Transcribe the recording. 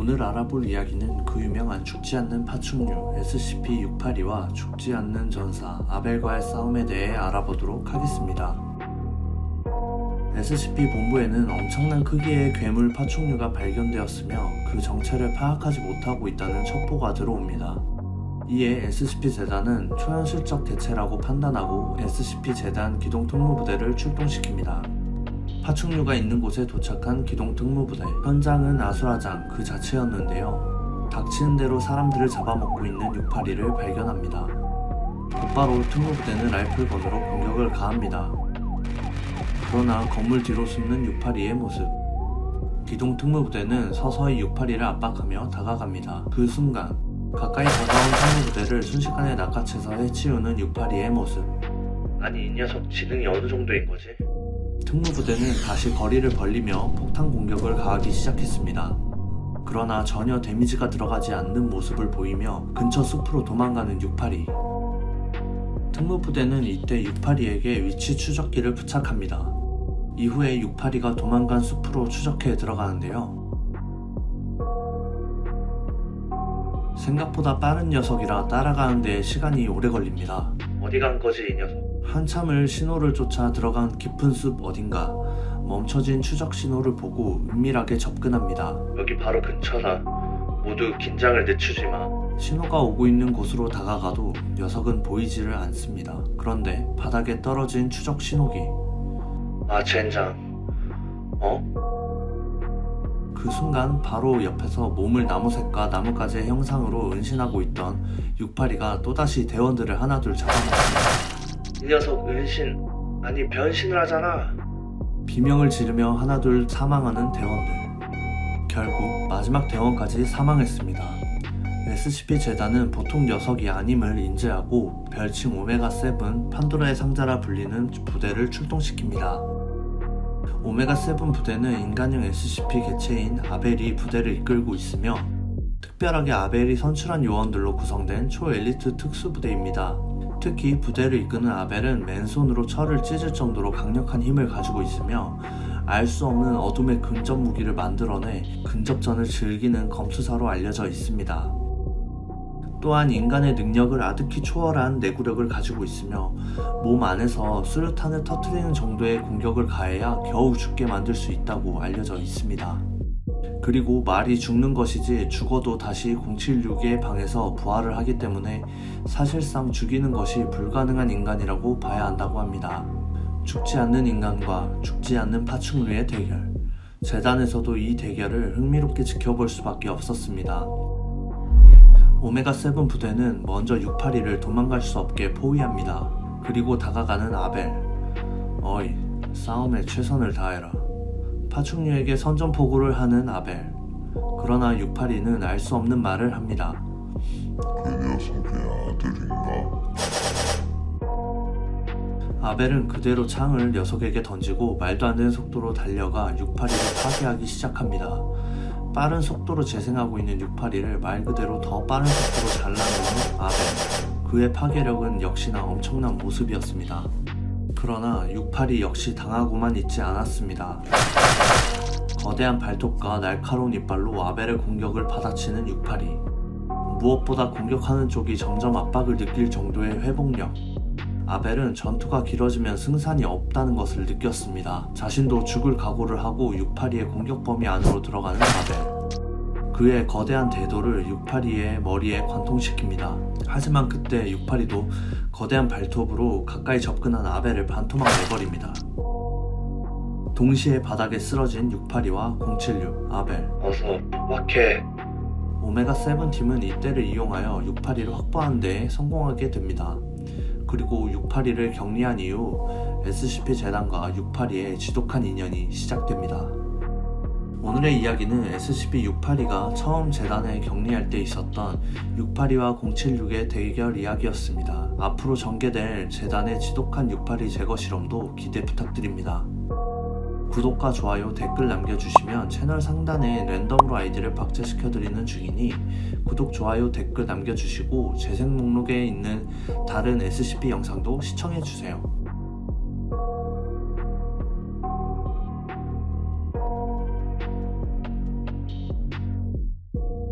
오늘 알아볼 이야기는 그 유명한 죽지 않는 파충류 SCP-682와 죽지 않는 전사 아벨과의 싸움에 대해 알아보도록 하겠습니다. SCP 본부에는 엄청난 크기의 괴물 파충류가 발견되었으며 그 정체를 파악하지 못하고 있다는 첩보가 들어옵니다. 이에 SCP-재단은 초현실적 대체라고 판단하고 SCP-재단 기동특무부대를 출동시킵니다. 파충류가 있는 곳에 도착한 기동특무부대. 현장은 아수라장 그 자체였는데요. 닥치는 대로 사람들을 잡아먹고 있는 682를 발견합니다. 곧바로 특무부대는 라이플건으로 공격을 가합니다. 그러나 건물 뒤로 숨는 682의 모습. 기동특무부대는 서서히 682를 압박하며 다가갑니다. 그 순간 가까이 다가온 특무부대를 순식간에 낚아채서 해치우는 682의 모습. 아니 이 녀석 지능이 어느 정도인 거지? 특무부대는 다시 거리를 벌리며 폭탄 공격을 가하기 시작했습니다. 그러나 전혀 데미지가 들어가지 않는 모습을 보이며 근처 숲으로 도망가는 682. 특무부대는 이때 682에게 위치 추적기를 부착합니다. 이후에 682가 도망간 숲으로 추적해 들어가는데요. 생각보다 빠른 녀석이라 따라가는 데 시간이 오래 걸립니다. 어디 간 거지 이 녀석? 한참을 신호를 쫓아 들어간 깊은 숲 어딘가 멈춰진 추적 신호를 보고 은밀하게 접근합니다. 여기 바로 근처다. 모두 긴장을 늦추지 마. 신호가 오고 있는 곳으로 다가가도 녀석은 보이지를 않습니다. 그런데 바닥에 떨어진 추적 신호기. 아 젠장. 그 순간 바로 옆에서 몸을 나무색과 나뭇가지의 형상으로 은신하고 있던 682가 또다시 대원들을 하나둘 잡아먹습니다. 이 녀석 은신 아니 변신을 하잖아. 비명을 지르며 하나둘 사망하는 대원들. 결국 마지막 대원까지 사망했습니다. SCP-재단은 보통 녀석이 아님을 인지하고 별칭 오메가7 판도라의 상자라 불리는 부대를 출동시킵니다. 오메가7 부대는 인간형 SCP 개체인 아벨이 부대를 이끌고 있으며 특별하게 아벨이 선출한 요원들로 구성된 초엘리트 특수부대입니다. 특히 부대를 이끄는 아벨은 맨손으로 철을 찢을 정도로 강력한 힘을 가지고 있으며 알 수 없는 어둠의 근접 무기를 만들어내 근접전을 즐기는 검투사로 알려져 있습니다. 또한 인간의 능력을 아득히 초월한 내구력을 가지고 있으며 몸 안에서 수류탄을 터뜨리는 정도의 공격을 가해야 겨우 죽게 만들 수 있다고 알려져 있습니다. 그리고 말이 죽는 것이지 죽어도 다시 076의 방에서 부활을 하기 때문에 사실상 죽이는 것이 불가능한 인간이라고 봐야 한다고 합니다. 죽지 않는 인간과 죽지 않는 파충류의 대결. 재단에서도 이 대결을 흥미롭게 지켜볼 수밖에 없었습니다. 오메가7 부대는 먼저 682를 도망갈 수 없게 포위합니다. 그리고 다가가는 아벨. 어이, 싸움에 최선을 다해라. 파충류에게 선전포고를 하는 아벨. 그러나 682는 알 수 없는 말을 합니다. 그 녀석의 아들인가? 아벨은 그대로 창을 녀석에게 던지고 말도 안 되는 속도로 달려가 682를 파괴하기 시작합니다. 빠른 속도로 재생하고 있는 682를 말 그대로 더 빠른 속도로 잘라내는 아벨. 그의 파괴력은 역시나 엄청난 모습이었습니다. 그러나 682 역시 당하고만 있지 않았습니다. 거대한 발톱과 날카로운 이빨로 아벨의 공격을 받아치는 682. 무엇보다 공격하는 쪽이 점점 압박을 느낄 정도의 회복력. 아벨은 전투가 길어지면 승산이 없다는 것을 느꼈습니다. 자신도 죽을 각오를 하고 682의 공격 범위 안으로 들어가는 아벨. 그의 거대한 대도를 682의 머리에 관통시킵니다. 하지만 그때 682도 거대한 발톱으로 가까이 접근한 아벨을 반토막 내버립니다. 동시에 바닥에 쓰러진 682와 076, 아벨. 어서 포박해. 오메가7 팀은 이때를 이용하여 682를 확보하는 데 성공하게 됩니다. 그리고 682를 격리한 이후 SCP-재단과 682의 지독한 인연이 시작됩니다. 오늘의 이야기는 SCP-682가 처음 재단에 격리할 때 있었던 682와 076의 대결 이야기였습니다. 앞으로 전개될 재단의 지독한 682 제거 실험도 기대 부탁드립니다. 구독과 좋아요, 댓글 남겨주시면 채널 상단에 랜덤으로 아이디를 박제시켜드리는 중이니 구독, 좋아요, 댓글 남겨주시고 재생 목록에 있는 다른 SCP 영상도 시청해주세요.